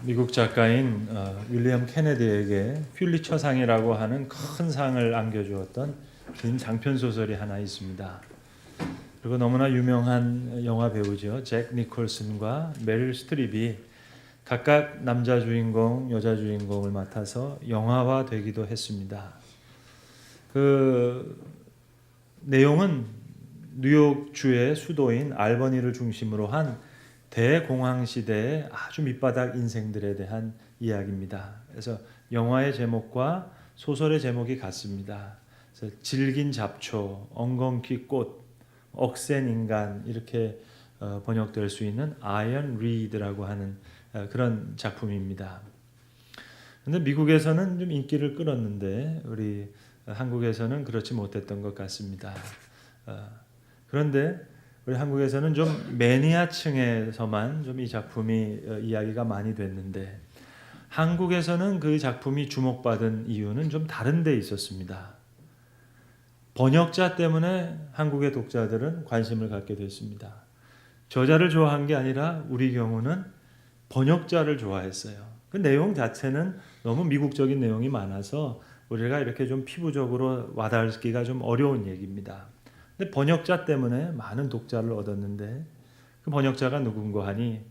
미국 작가인 윌리엄 케네디에게 퓰리처상이라고 하는 큰 상을 안겨주었던 긴 장편 소설이 하나 있습니다. 그리고 너무나 유명한 영화 배우죠. 잭 니콜슨과 메릴 스트립이 각각 남자 주인공, 여자 주인공을 맡아서 영화화되기도 했습니다. 그 내용은 뉴욕주의 수도인 알버니를 중심으로 한 대공황 시대의 아주 밑바닥 인생들에 대한 이야기입니다. 그래서 영화의 제목과 소설의 제목이 같습니다. 그래서 질긴 잡초, 엉겅퀴 꽃, 억센 인간 이렇게 번역될 수 있는 아이언 리드라고 하는 그런 작품입니다. 그런데 미국에서는 좀 인기를 끌었는데 우리 한국에서는 그렇지 못했던 것 같습니다. 그런데 우리 한국에서는 좀 매니아층에서만 좀 이 작품이 이야기가 많이 됐는데 한국에서는 그 작품이 주목받은 이유는 좀 다른 데 있었습니다. 번역자 때문에 한국의 독자들은 관심을 갖게 됐습니다. 저자를 좋아한 게 아니라 우리 경우는 번역자를 좋아했어요. 그 내용 자체는 너무 미국적인 내용이 많아서 우리가 이렇게 좀 피부적으로 와닿기가 좀 어려운 얘기입니다. 근데 번역자 때문에 많은 독자를 얻었는데 그 번역자가 누군가 하니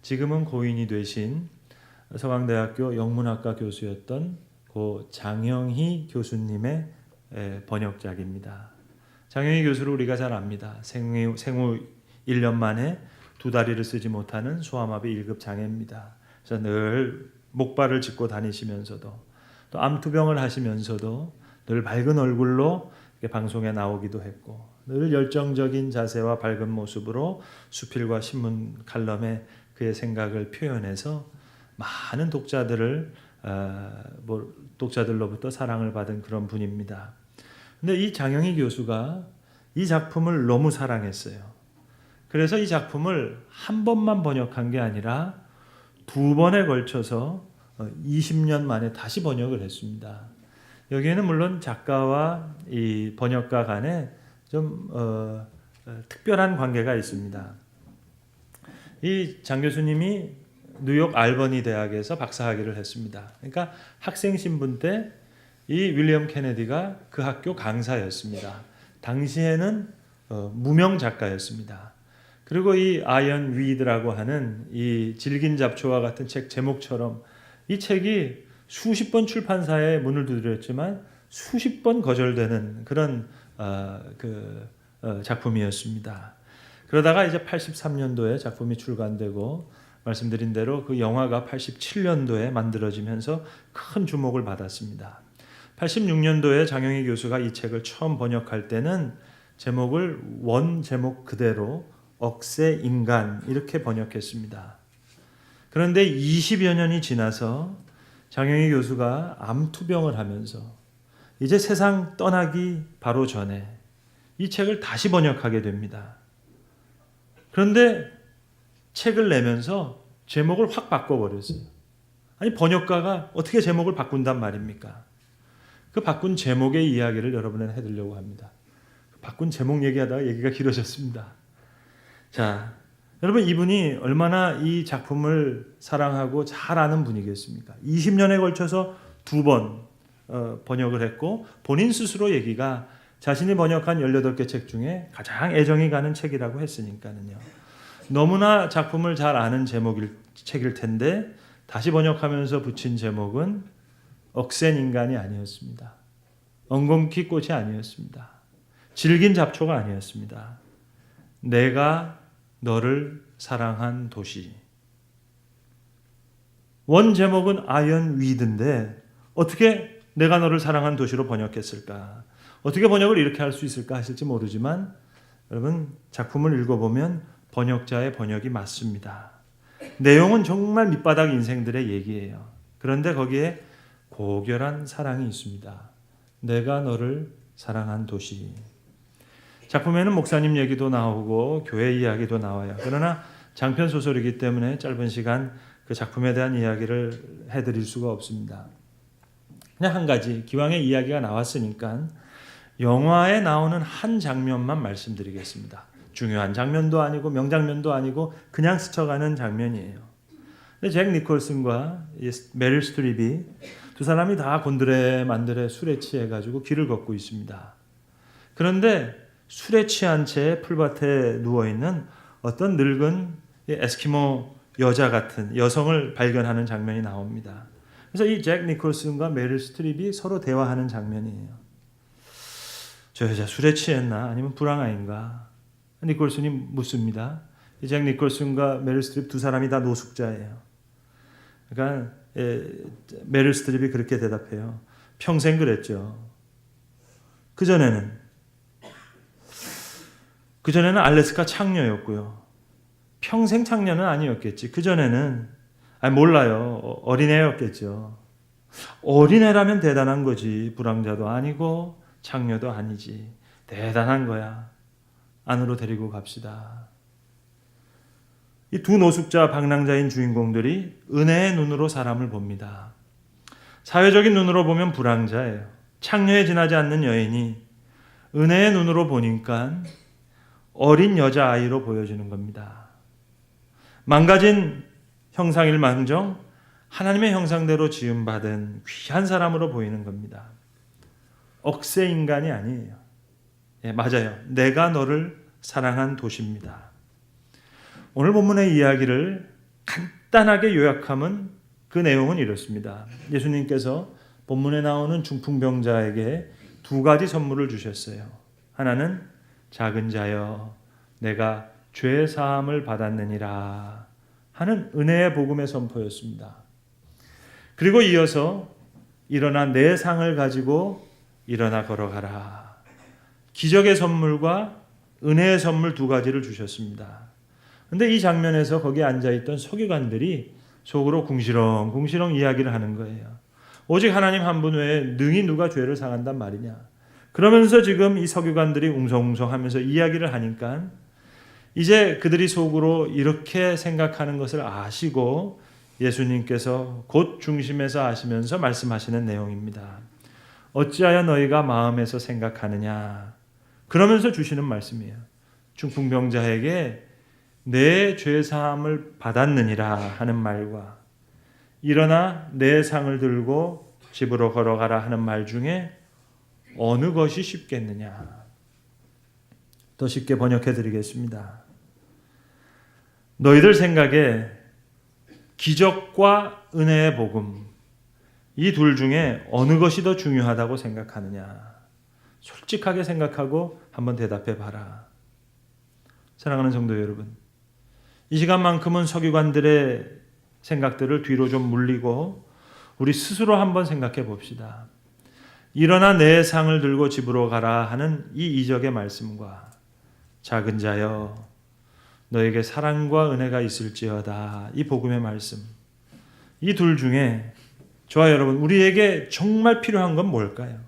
지금은 고인이 되신 서강대학교 영문학과 교수였던 고 장영희 교수님의 번역작입니다. 장영희 교수를 우리가 잘 압니다. 생후 1년 만에 두 다리를 쓰지 못하는 소아마비 1급 장애입니다. 그래서 늘 목발을 짚고 다니시면서도 또 암투병을 하시면서도 늘 밝은 얼굴로 방송에 나오기도 했고 늘 열정적인 자세와 밝은 모습으로 수필과 신문 칼럼에 그의 생각을 표현해서 많은 독자들로부터 사랑을 받은 그런 분입니다. 근데 이 장영희 교수가 이 작품을 너무 사랑했어요. 그래서 이 작품을 한 번만 번역한 게 아니라 두 번에 걸쳐서 20년 만에 다시 번역을 했습니다. 여기에는 물론 작가와 이 번역가 간에 좀 특별한 관계가 있습니다. 이 장 교수님이 뉴욕 알버니 대학에서 박사학위를 했습니다. 그러니까 학생 신분 때 이 윌리엄 케네디가 그 학교 강사였습니다. 당시에는 무명 작가였습니다. 그리고 이 아이언 위드라고 하는 이 질긴 잡초와 같은 책 제목처럼 이 책이 수십 번 출판사에 문을 두드렸지만 수십 번 거절되는 그런 작품이었습니다. 그러다가 이제 83년도에 작품이 출간되고 말씀드린 대로 그 영화가 87년도에 만들어지면서 큰 주목을 받았습니다. 86년도에 장영희 교수가 이 책을 처음 번역할 때는 제목을 원 제목 그대로 억새 인간 이렇게 번역했습니다. 그런데 20여 년이 지나서 장영희 교수가 암투병을 하면서 이제 세상 떠나기 바로 전에 이 책을 다시 번역하게 됩니다. 그런데 책을 내면서 제목을 확 바꿔버렸어요. 아니 번역가가 어떻게 제목을 바꾼단 말입니까? 그 바꾼 제목의 이야기를 여러분에게 해드리려고 합니다. 바꾼 제목 얘기하다가 얘기가 길어졌습니다. 자, 여러분 이분이 얼마나 이 작품을 사랑하고 잘 아는 분이겠습니까? 20년에 걸쳐서 두 번 번역을 했고 본인 스스로 얘기가 자신이 번역한 18개 책 중에 가장 애정이 가는 책이라고 했으니까는요. 너무나 작품을 잘 아는 책일 텐데 다시 번역하면서 붙인 제목은 억센 인간이 아니었습니다. 엉겅퀴 꽃이 아니었습니다. 질긴 잡초가 아니었습니다. 내가 너를 사랑한 도시. 원 제목은 아이언 위드인데 어떻게 내가 너를 사랑한 도시로 번역했을까? 어떻게 번역을 이렇게 할 수 있을까 하실지 모르지만 여러분 작품을 읽어보면 번역자의 번역이 맞습니다. 내용은 정말 밑바닥 인생들의 얘기예요. 그런데 거기에 고결한 사랑이 있습니다. 내가 너를 사랑한 도시. 작품에는 목사님 얘기도 나오고 교회 이야기도 나와요. 그러나 장편 소설이기 때문에 짧은 시간 그 작품에 대한 이야기를 해드릴 수가 없습니다. 그냥 한 가지 기왕에 이야기가 나왔으니까 영화에 나오는 한 장면만 말씀드리겠습니다. 중요한 장면도 아니고 명장면도 아니고 그냥 스쳐가는 장면이에요. 잭 니콜슨과 메릴 스트립이 두 사람이 다 곤드레만드레 술에 취해가지고 길을 걷고 있습니다. 그런데 술에 취한 채 풀밭에 누워있는 어떤 늙은 에스키모 여자 같은 여성을 발견하는 장면이 나옵니다. 그래서 이 잭 니콜슨과 메릴 스트립이 서로 대화하는 장면이에요. 저 여자 술에 취했나? 아니면 불황아인가? 니콜슨이 묻습니다. 이 잭 니콜슨과 메릴 스트립 두 사람이 다 노숙자예요. 그러니까 메릴 스트립이 그렇게 대답해요. 평생 그랬죠. 그전에는 알래스카 창녀였고요. 평생 창녀는 아니었겠지. 그전에는 몰라요. 어린애였겠죠. 어린애라면 대단한 거지. 불황자도 아니고 창녀도 아니지. 대단한 거야. 안으로 데리고 갑시다. 이 두 노숙자 방랑자인 주인공들이 은혜의 눈으로 사람을 봅니다. 사회적인 눈으로 보면 불황자예요. 창녀에 지나지 않는 여인이 은혜의 눈으로 보니까 어린 여자아이로 보여지는 겁니다. 망가진 형상일망정 하나님의 형상대로 지음받은 귀한 사람으로 보이는 겁니다. 억세 인간이 아니에요. 맞아요. 내가 너를 사랑한 도시입니다. 오늘 본문의 이야기를 간단하게 요약하면 그 내용은 이렇습니다. 예수님께서 본문에 나오는 중풍병자에게 두 가지 선물을 주셨어요. 하나는 작은 자여 내가 죄 사함을 받았느니라 하는 은혜의 복음의 선포였습니다. 그리고 이어서 일어나 내 상을 가지고 일어나 걸어가라. 기적의 선물과 은혜의 선물 두 가지를 주셨습니다. 그런데 이 장면에서 거기에 앉아있던 서기관들이 속으로 궁시렁궁시렁 이야기를 하는 거예요. 오직 하나님 한 분 외에 능히 누가 죄를 상한단 말이냐. 그러면서 지금 이 서기관들이 웅성웅성하면서 이야기를 하니까 이제 그들이 속으로 이렇게 생각하는 것을 아시고 예수님께서 곧 중심에서 아시면서 말씀하시는 내용입니다. 어찌하여 너희가 마음에서 생각하느냐. 그러면서 주시는 말씀이에요. 중풍병자에게 내 죄사함을 받았느니라 하는 말과 일어나 내 상을 들고 집으로 걸어가라 하는 말 중에 어느 것이 쉽겠느냐. 더 쉽게 번역해 드리겠습니다. 너희들 생각에 기적과 은혜의 복음 이 둘 중에 어느 것이 더 중요하다고 생각하느냐. 솔직하게 생각하고 한번 대답해 봐라. 사랑하는 성도 여러분, 이 시간만큼은 서기관들의 생각들을 뒤로 좀 물리고 우리 스스로 한번 생각해 봅시다. 일어나 내 상을 들고 집으로 가라 하는 이 이적의 말씀과 작은 자여 너에게 사랑과 은혜가 있을지어다 이 복음의 말씀, 이 둘 중에 저와 여러분 우리에게 정말 필요한 건 뭘까요?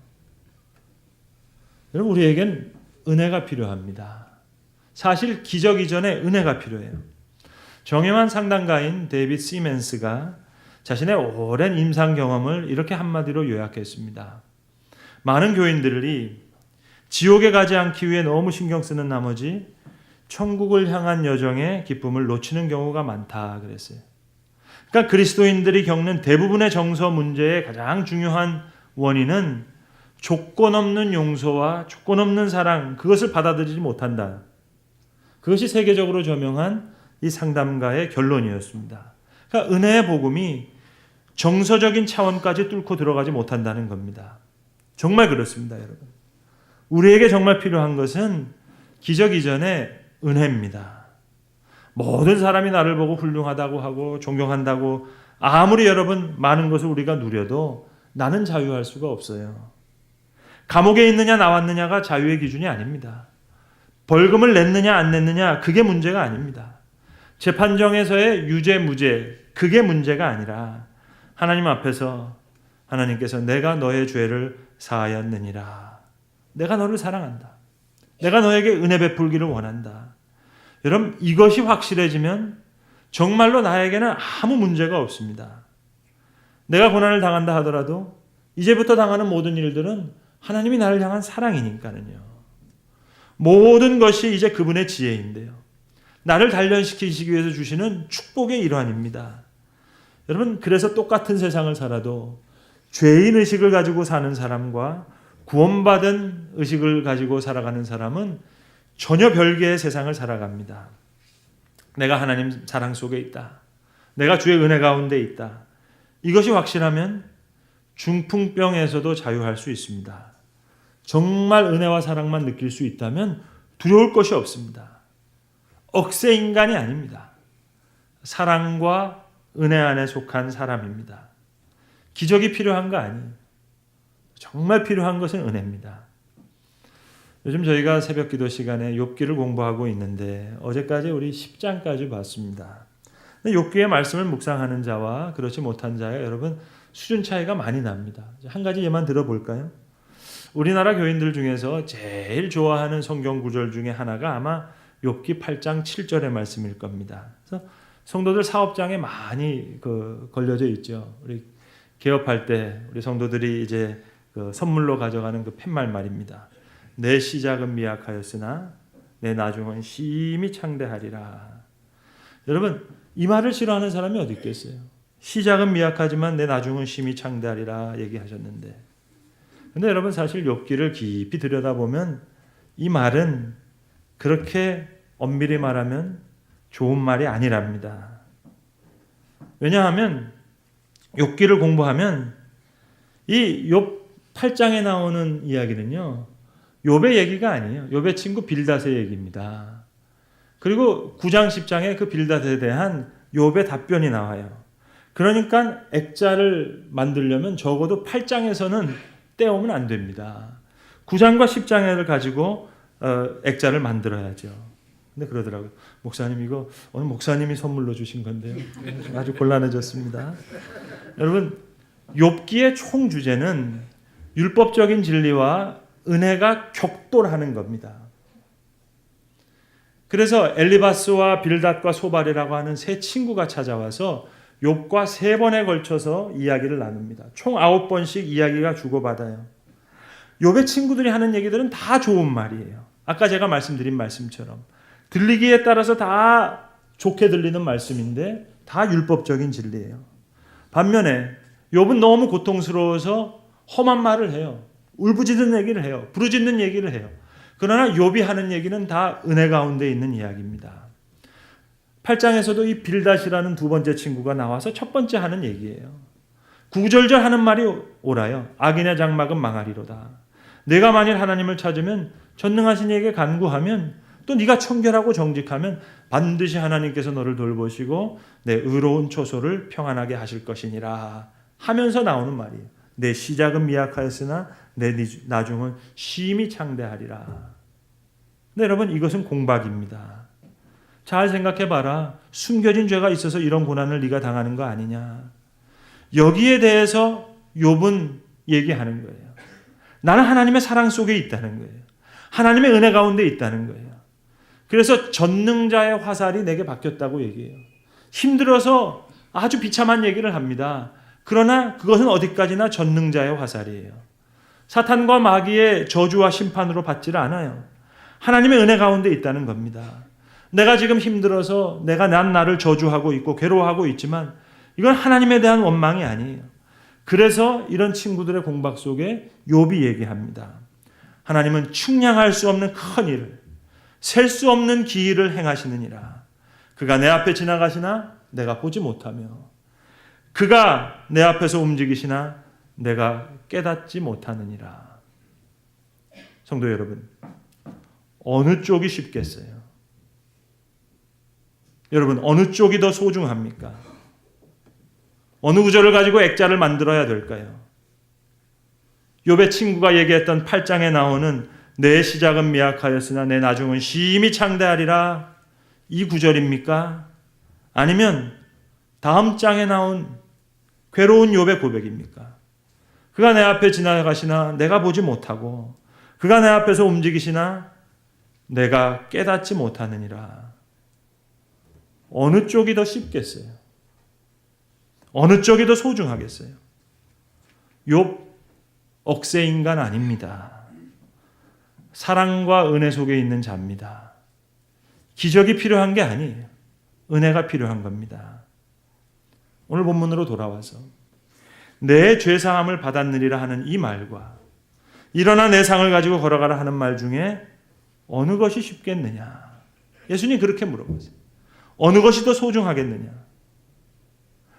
여러분 우리에겐 은혜가 필요합니다. 사실 기적 이전에 은혜가 필요해요. 정의만 상담가인 데이빗 시멘스가 자신의 오랜 임상 경험을 이렇게 한마디로 요약했습니다. 많은 교인들이 지옥에 가지 않기 위해 너무 신경 쓰는 나머지 천국을 향한 여정의 기쁨을 놓치는 경우가 많다 그랬어요. 그러니까 그리스도인들이 겪는 대부분의 정서 문제의 가장 중요한 원인은 조건 없는 용서와 조건 없는 사랑, 그것을 받아들이지 못한다. 그것이 세계적으로 저명한 이 상담가의 결론이었습니다. 그러니까 은혜의 복음이 정서적인 차원까지 뚫고 들어가지 못한다는 겁니다. 정말 그렇습니다, 여러분. 우리에게 정말 필요한 것은 기적 이전의 은혜입니다. 모든 사람이 나를 보고 훌륭하다고 하고 존경한다고 아무리 여러분 많은 것을 우리가 누려도 나는 자유할 수가 없어요. 감옥에 있느냐 나왔느냐가 자유의 기준이 아닙니다. 벌금을 냈느냐 안 냈느냐 그게 문제가 아닙니다. 재판정에서의 유죄 무죄 그게 문제가 아니라 하나님 앞에서 하나님께서 내가 너의 죄를 사하였느니라. 내가 너를 사랑한다. 내가 너에게 은혜 베풀기를 원한다. 여러분 이것이 확실해지면 정말로 나에게는 아무 문제가 없습니다. 내가 고난을 당한다 하더라도 이제부터 당하는 모든 일들은 하나님이 나를 향한 사랑이니까는요. 모든 것이 이제 그분의 지혜인데요. 나를 단련시키시기 위해서 주시는 축복의 일환입니다. 여러분, 그래서 똑같은 세상을 살아도 죄인 의식을 가지고 사는 사람과 구원받은 의식을 가지고 살아가는 사람은 전혀 별개의 세상을 살아갑니다. 내가 하나님 사랑 속에 있다. 내가 주의 은혜 가운데 있다. 이것이 확실하면 중풍병에서도 자유할 수 있습니다. 정말 은혜와 사랑만 느낄 수 있다면 두려울 것이 없습니다. 억세 인간이 아닙니다. 사랑과 은혜 안에 속한 사람입니다. 기적이 필요한 거 아니에요. 정말 필요한 것은 은혜입니다. 요즘 저희가 새벽 기도 시간에 욥기를 공부하고 있는데 어제까지 우리 10장까지 봤습니다. 욥기의 말씀을 묵상하는 자와 그렇지 못한 자가 여러분 수준 차이가 많이 납니다. 한 가지 예만 들어볼까요? 우리나라 교인들 중에서 제일 좋아하는 성경 구절 중에 하나가 아마 욥기 8장 7절의 말씀일 겁니다. 그래서 성도들 사업장에 많이 걸려져 있죠. 우리 개업할 때 우리 성도들이 이제 선물로 가져가는 그 팻말 말입니다. 내 시작은 미약하였으나 내 나중은 심히 창대하리라. 여러분, 이 말을 싫어하는 사람이 어디 있겠어요? 시작은 미약하지만 내 나중은 심히 창대하리라 얘기하셨는데, 근데 여러분 사실 욥기를 깊이 들여다보면 이 말은 그렇게 엄밀히 말하면 좋은 말이 아니랍니다. 왜냐하면 욥기를 공부하면 이 욥 8장에 나오는 이야기는요, 욥의 얘기가 아니에요. 욥의 친구 빌닷의 얘기입니다. 그리고 9장 10장에 그 빌닷에 대한 욥의 답변이 나와요. 그러니까 액자를 만들려면 적어도 8장에서는 떼오면 안 됩니다. 9장과 10장을 가지고 액자를 만들어야죠. 근데 그러더라고요. 목사님, 이거 오늘 목사님이 선물로 주신 건데요. 아주 곤란해졌습니다. 여러분, 욥기의 총 주제는 율법적인 진리와 은혜가 격돌하는 겁니다. 그래서 엘리바스와 빌닷과 소발이라고 하는 세 친구가 찾아와서 욥과 3번에 걸쳐서 이야기를 나눕니다. 총 9번씩 이야기가 주고받아요. 욥의 친구들이 하는 얘기들은 다 좋은 말이에요. 아까 제가 말씀드린 말씀처럼 들리기에 따라서 다 좋게 들리는 말씀인데 다 율법적인 진리예요. 반면에 욥은 너무 고통스러워서 험한 말을 해요. 울부짖는 얘기를 해요. 부르짖는 얘기를 해요. 그러나 욥이 하는 얘기는 다 은혜 가운데 있는 이야기입니다. 8장에서도 이 빌닷이라는 두 번째 친구가 나와서 첫 번째 하는 얘기예요. 구구절절 하는 말이 옳아요. 악인의 장막은 망하리로다. 내가 만일 하나님을 찾으면 전능하신 이에게 간구하면 또 네가 청결하고 정직하면 반드시 하나님께서 너를 돌보시고 내 의로운 초소를 평안하게 하실 것이니라 하면서 나오는 말이에요. 내 시작은 미약하였으나 내 나중은 심히 창대하리라. 근데 여러분, 이것은 공박입니다. 잘 생각해봐라. 숨겨진 죄가 있어서 이런 고난을 네가 당하는 거 아니냐. 여기에 대해서 욥은 얘기하는 거예요. 나는 하나님의 사랑 속에 있다는 거예요. 하나님의 은혜 가운데 있다는 거예요. 그래서 전능자의 화살이 내게 박혔다고 얘기해요. 힘들어서 아주 비참한 얘기를 합니다. 그러나 그것은 어디까지나 전능자의 화살이에요. 사탄과 마귀의 저주와 심판으로 받지를 않아요. 하나님의 은혜 가운데 있다는 겁니다. 내가 지금 힘들어서 내가 나를 저주하고 있고 괴로워하고 있지만 이건 하나님에 대한 원망이 아니에요. 그래서 이런 친구들의 공박 속에 욥이 얘기합니다. 하나님은 측량할 수 없는 큰 일을, 셀 수 없는 기일을 행하시느니라. 그가 내 앞에 지나가시나 내가 보지 못하며 그가 내 앞에서 움직이시나 내가 깨닫지 못하느니라. 성도 여러분, 어느 쪽이 쉽겠어요? 여러분, 어느 쪽이 더 소중합니까? 어느 구절을 가지고 액자를 만들어야 될까요? 욥의 친구가 얘기했던 8장에 나오는 내 시작은 미약하였으나 내 나중은 심히 창대하리라, 이 구절입니까? 아니면 다음 장에 나온 괴로운 욥의 고백입니까? 그가 내 앞에 지나가시나 내가 보지 못하고 그가 내 앞에서 움직이시나 내가 깨닫지 못하느니라. 어느 쪽이 더 쉽겠어요? 어느 쪽이 더 소중하겠어요? 욥 억세 인간 아닙니다. 사랑과 은혜 속에 있는 자입니다. 기적이 필요한 게 아니에요. 은혜가 필요한 겁니다. 오늘 본문으로 돌아와서 내 죄사함을 받았느니라 하는 이 말과 일어나 내 상을 가지고 걸어가라 하는 말 중에 어느 것이 쉽겠느냐? 예수님이 그렇게 물어보세요. 어느 것이 더 소중하겠느냐?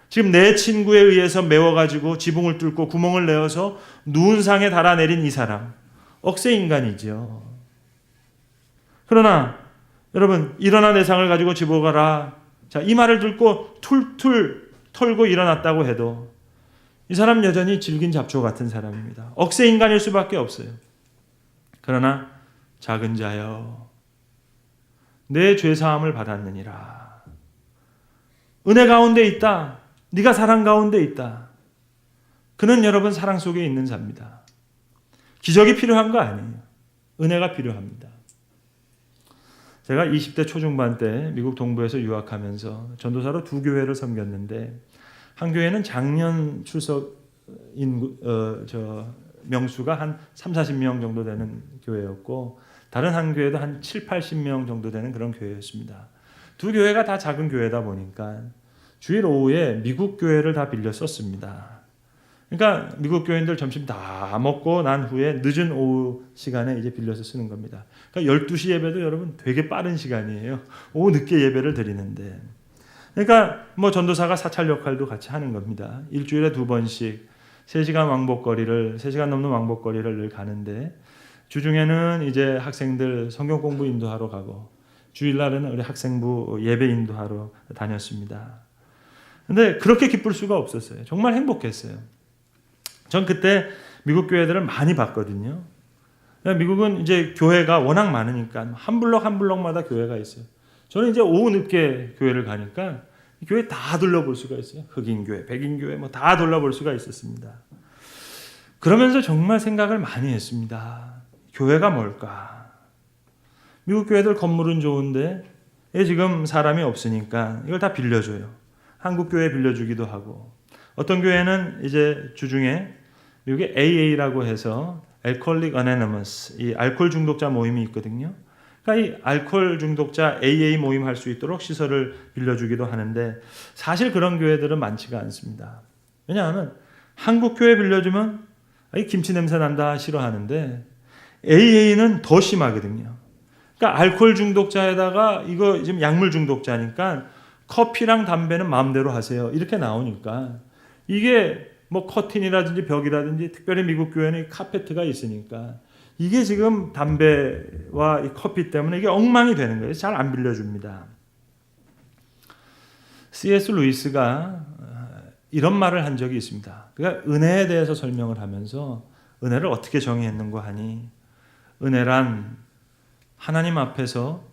지금 내 친구에 의해서 매워가지고 지붕을 뚫고 구멍을 내어서 누운 상에 달아내린 이 사람, 억세 인간이죠. 그러나 여러분, 일어나 내 상을 가지고 집어가라. 자, 이 말을 듣고 툴툴 털고 일어났다고 해도 이 사람 여전히 질긴 잡초 같은 사람입니다. 억세 인간일 수밖에 없어요. 그러나 작은 자여, 내 죄사함을 받았느니라. 은혜 가운데 있다. 네가 사랑 가운데 있다. 그는 여러분 사랑 속에 있는 자입니다. 기적이 필요한 거 아니에요. 은혜가 필요합니다. 제가 20대 초중반 때 미국 동부에서 유학하면서 전도사로 2교회를 섬겼는데 한 교회는 작년 출석 명수가 한 3, 40명 정도 되는 교회였고 다른 한 교회도 한 7, 80명 정도 되는 그런 교회였습니다. 두 교회가 다 작은 교회다 보니까 주일 오후에 미국 교회를 다 빌려 썼습니다. 그러니까 미국 교인들 점심 다 먹고 난 후에 늦은 오후 시간에 이제 빌려서 쓰는 겁니다. 그러니까 12시 예배도 여러분 되게 빠른 시간이에요. 오후 늦게 예배를 드리는데. 그러니까 뭐 전도사가 사찰 역할도 같이 하는 겁니다. 일주일에 2번씩 3시간 넘는 왕복거리를 늘 가는데 주중에는 이제 학생들 성경 공부 인도하러 가고 주일날은 우리 학생부 예배 인도하러 다녔습니다. 근데 그렇게 기쁠 수가 없었어요. 정말 행복했어요. 전 그때 미국 교회들을 많이 봤거든요. 미국은 이제 교회가 워낙 많으니까 한 블럭 한 블럭마다 교회가 있어요. 저는 이제 오후 늦게 교회를 가니까 교회 다 둘러볼 수가 있어요. 흑인 교회, 백인 교회 뭐 다 둘러볼 수가 있었습니다. 그러면서 정말 생각을 많이 했습니다. 교회가 뭘까? 미국 교회들 건물은 좋은데 지금 사람이 없으니까 이걸 다 빌려줘요. 한국 교회 빌려주기도 하고 어떤 교회는 이제 주중에 미국에 AA라고 해서 Alcoholic Anonymous, 이 알코올 중독자 모임이 있거든요. 그러니까 이 알코올 중독자 AA 모임 할 수 있도록 시설을 빌려주기도 하는데 사실 그런 교회들은 많지가 않습니다. 왜냐하면 한국 교회 빌려주면 이 김치 냄새 난다 싫어하는데 AA는 더 심하거든요. 그러니까 알코올 중독자에다가 이거 지금 약물 중독자니까 커피랑 담배는 마음대로 하세요. 이렇게 나오니까 이게 뭐 커튼이라든지 벽이라든지 특별히 미국 교회는 카페트가 있으니까 이게 지금 담배와 이 커피 때문에 이게 엉망이 되는 거예요. 잘 안 빌려줍니다. C.S. 루이스가 이런 말을 한 적이 있습니다. 그가 은혜에 대해서 설명을 하면서 은혜를 어떻게 정의했는가 하니 은혜란 하나님 앞에서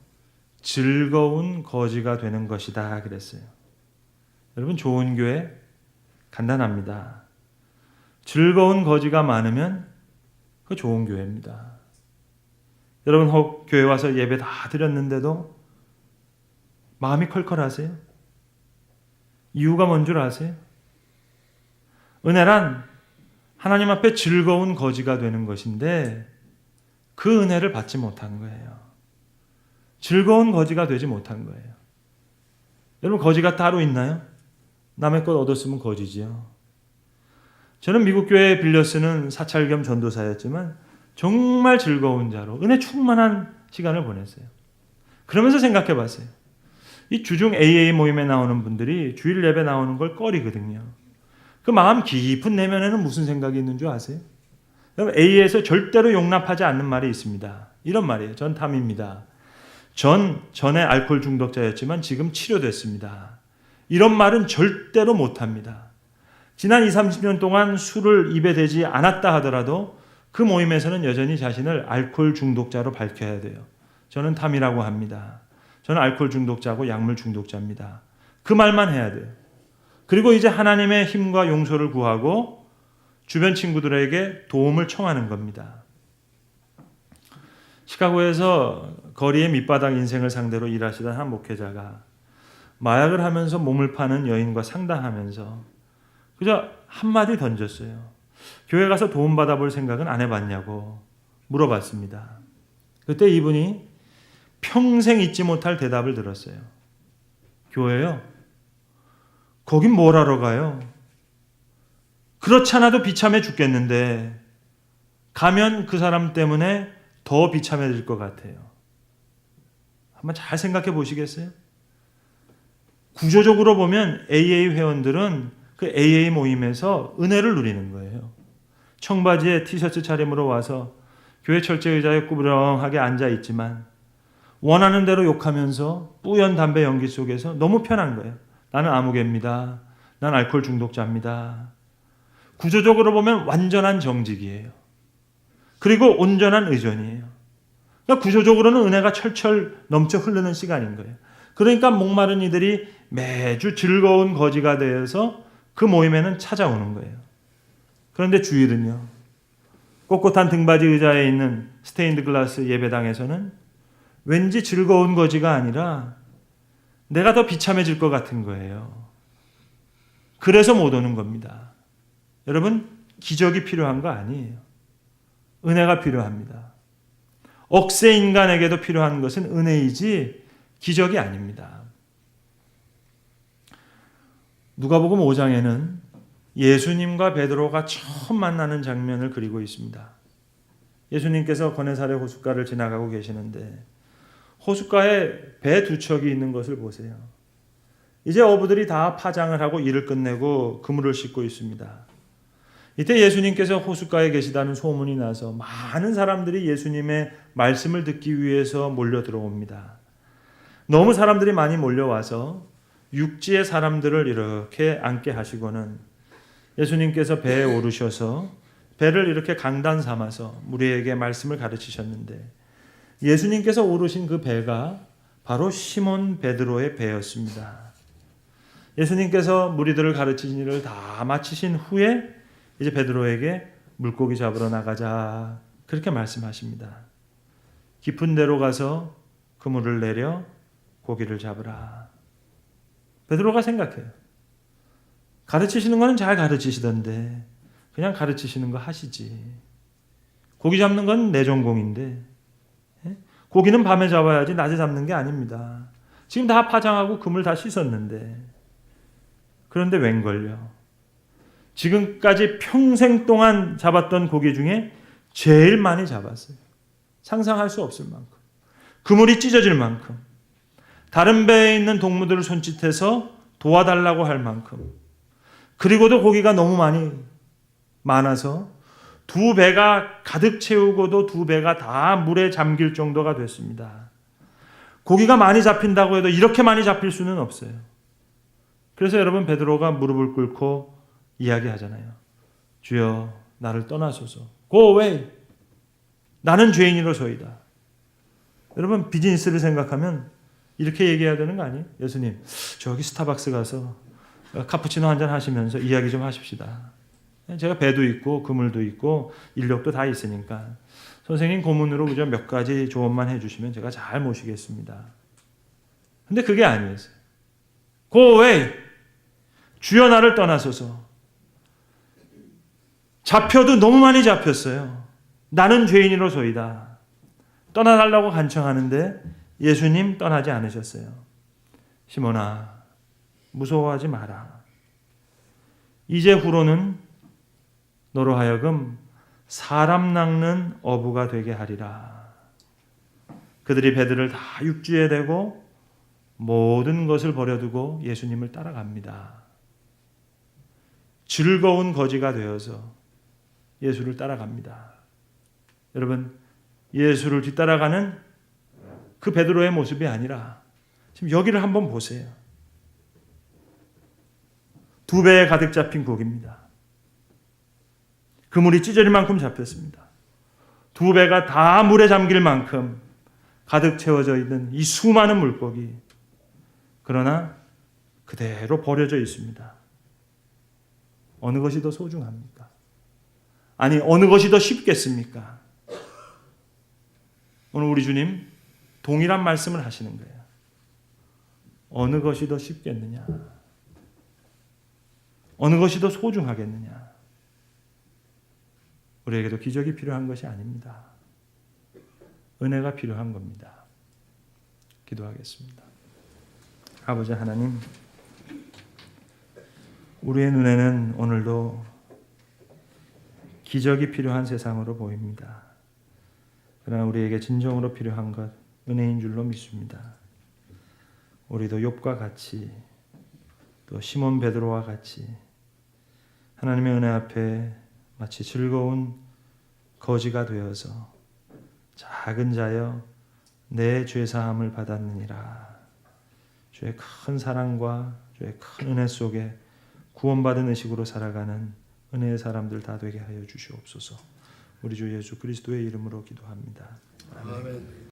즐거운 거지가 되는 것이다 그랬어요. 여러분 좋은 교회 간단합니다. 즐거운 거지가 많으면 그 좋은 교회입니다. 여러분 혹 교회 와서 예배 다 드렸는데도 마음이 컬컬하세요? 이유가 뭔 줄 아세요? 은혜란 하나님 앞에 즐거운 거지가 되는 것인데 그 은혜를 받지 못한 거예요. 즐거운 거지가 되지 못한 거예요. 여러분 거지가 따로 있나요? 남의 것 얻었으면 거지지요. 저는 미국 교회에 빌려 쓰는 사찰 겸 전도사였지만 정말 즐거운 자로 은혜 충만한 시간을 보냈어요. 그러면서 생각해 봤어요. 이 주중 AA 모임에 나오는 분들이 주일 예배 나오는 걸 꺼리거든요. 그 마음 깊은 내면에는 무슨 생각이 있는 줄 아세요? 여러분 A에서 절대로 용납하지 않는 말이 있습니다. 이런 말이에요. 전 탐입니다. 전에 알코올 중독자였지만 지금 치료됐습니다. 이런 말은 절대로 못합니다. 지난 20, 30년 동안 술을 입에 대지 않았다 하더라도 그 모임에서는 여전히 자신을 알코올 중독자로 밝혀야 돼요. 저는 탐이라고 합니다. 저는 알코올 중독자고 약물 중독자입니다. 그 말만 해야 돼요. 그리고 이제 하나님의 힘과 용서를 구하고 주변 친구들에게 도움을 청하는 겁니다. 시카고에서 거리의 밑바닥 인생을 상대로 일하시던 한 목회자가 마약을 하면서 몸을 파는 여인과 상담하면서 그저 한마디 던졌어요. 교회 가서 도움 받아볼 생각은 안 해봤냐고 물어봤습니다. 그때 이분이 평생 잊지 못할 대답을 들었어요. 교회요? 거긴 뭘 하러 가요? 그렇지 않아도 비참해 죽겠는데 가면 그 사람 때문에 더 비참해질 것 같아요. 한번 잘 생각해 보시겠어요? 구조적으로 보면 AA 회원들은 그 AA 모임에서 은혜를 누리는 거예요. 청바지에 티셔츠 차림으로 와서 교회 철제 의자에 꾸부렁하게 앉아 있지만 원하는 대로 욕하면서 뿌연 담배 연기 속에서 너무 편한 거예요. 나는 아무개입니다. 난 알코올 중독자입니다. 구조적으로 보면 완전한 정직이에요. 그리고 온전한 의존이에요. 그러니까 구조적으로는 은혜가 철철 넘쳐 흐르는 시간인 거예요. 그러니까 목마른 이들이 매주 즐거운 거지가 되어서 그 모임에는 찾아오는 거예요. 그런데 주일은요. 꼿꼿한 등받이 의자에 있는 스테인드 글라스 예배당에서는 왠지 즐거운 거지가 아니라 내가 더 비참해질 것 같은 거예요. 그래서 못 오는 겁니다. 여러분, 기적이 필요한 거 아니에요. 은혜가 필요합니다. 억세 인간에게도 필요한 것은 은혜이지 기적이 아닙니다. 누가복음 5장에는 예수님과 베드로가 처음 만나는 장면을 그리고 있습니다. 예수님께서 거네사렛 호숫가를 지나가고 계시는데 호숫가에 배 두 척이 있는 것을 보세요. 이제 어부들이 다 파장을 하고 일을 끝내고 그물을 싣고 있습니다. 이때 예수님께서 호숫가에 계시다는 소문이 나서 많은 사람들이 예수님의 말씀을 듣기 위해서 몰려 들어옵니다. 너무 사람들이 많이 몰려와서 육지의 사람들을 이렇게 앉게 하시고는 예수님께서 배에 오르셔서 배를 이렇게 강단 삼아서 무리에게 말씀을 가르치셨는데 예수님께서 오르신 그 배가 바로 시몬 베드로의 배였습니다. 예수님께서 무리들을 가르치신 일을 다 마치신 후에 이제 베드로에게 물고기 잡으러 나가자 그렇게 말씀하십니다. 깊은 데로 가서 그물을 내려 고기를 잡으라. 베드로가 생각해요. 가르치시는 거는 잘 가르치시던데 그냥 가르치시는 거 하시지. 고기 잡는 건 내 전공인데 고기는 밤에 잡아야지 낮에 잡는 게 아닙니다. 지금 다 파장하고 그물 다 씻었는데 그런데 웬걸요. 지금까지 평생 동안 잡았던 고기 중에 제일 많이 잡았어요. 상상할 수 없을 만큼. 그물이 찢어질 만큼. 다른 배에 있는 동무들을 손짓해서 도와달라고 할 만큼. 그리고도 고기가 너무 많아서 두 배가 가득 채우고도 두 배가 다 물에 잠길 정도가 됐습니다. 고기가 많이 잡힌다고 해도 이렇게 많이 잡힐 수는 없어요. 그래서 여러분 베드로가 무릎을 꿇고 이야기하잖아요. 주여 나를 떠나소서. Go away. 나는 죄인이로소이다. 여러분 비즈니스를 생각하면 이렇게 얘기해야 되는 거 아니에요? 예수님 저기 스타벅스 가서 카푸치노 한잔 하시면서 이야기 좀 하십시다. 제가 배도 있고 그물도 있고 인력도 다 있으니까 선생님 고문으로 그저 몇 가지 조언만 해주시면 제가 잘 모시겠습니다. 근데 그게 아니었어요. Go away. 주여 나를 떠나소서. 잡혀도 너무 많이 잡혔어요. 나는 죄인이로소이다. 떠나달라고 간청하는데 예수님 떠나지 않으셨어요. 시몬아 무서워하지 마라. 이제 후로는 너로 하여금 사람 낚는 어부가 되게 하리라. 그들이 배들을 다 육지에 대고 모든 것을 버려두고 예수님을 따라갑니다. 즐거운 거지가 되어서 예수를 따라갑니다. 여러분 예수를 뒤따라가는 그 베드로의 모습이 아니라 지금 여기를 한번 보세요. 두 배에 가득 잡힌 고기입니다. 그물이 찢어질 만큼 잡혔습니다. 두 배가 다 물에 잠길 만큼 가득 채워져 있는 이 수많은 물고기. 그러나 그대로 버려져 있습니다. 어느 것이 더 소중합니까? 아니 어느 것이 더 쉽겠습니까? 오늘 우리 주님 동일한 말씀을 하시는 거예요. 어느 것이 더 쉽겠느냐? 어느 것이 더 소중하겠느냐? 우리에게도 기적이 필요한 것이 아닙니다. 은혜가 필요한 겁니다. 기도하겠습니다. 아버지 하나님, 우리의 눈에는 오늘도 기적이 필요한 세상으로 보입니다. 그러나 우리에게 진정으로 필요한 것 은혜인 줄로 믿습니다. 우리도 욥과 같이 또 시몬 베드로와 같이 하나님의 은혜 앞에 마치 즐거운 거지가 되어서 작은 자여 내 죄사함을 받았느니라. 주의 큰 사랑과 주의 큰 은혜 속에 구원받은 의식으로 살아가는 은혜의 사람들 다 되게 하여 주시옵소서. 우리 주 예수 그리스도의 이름으로 기도합니다. 아멘.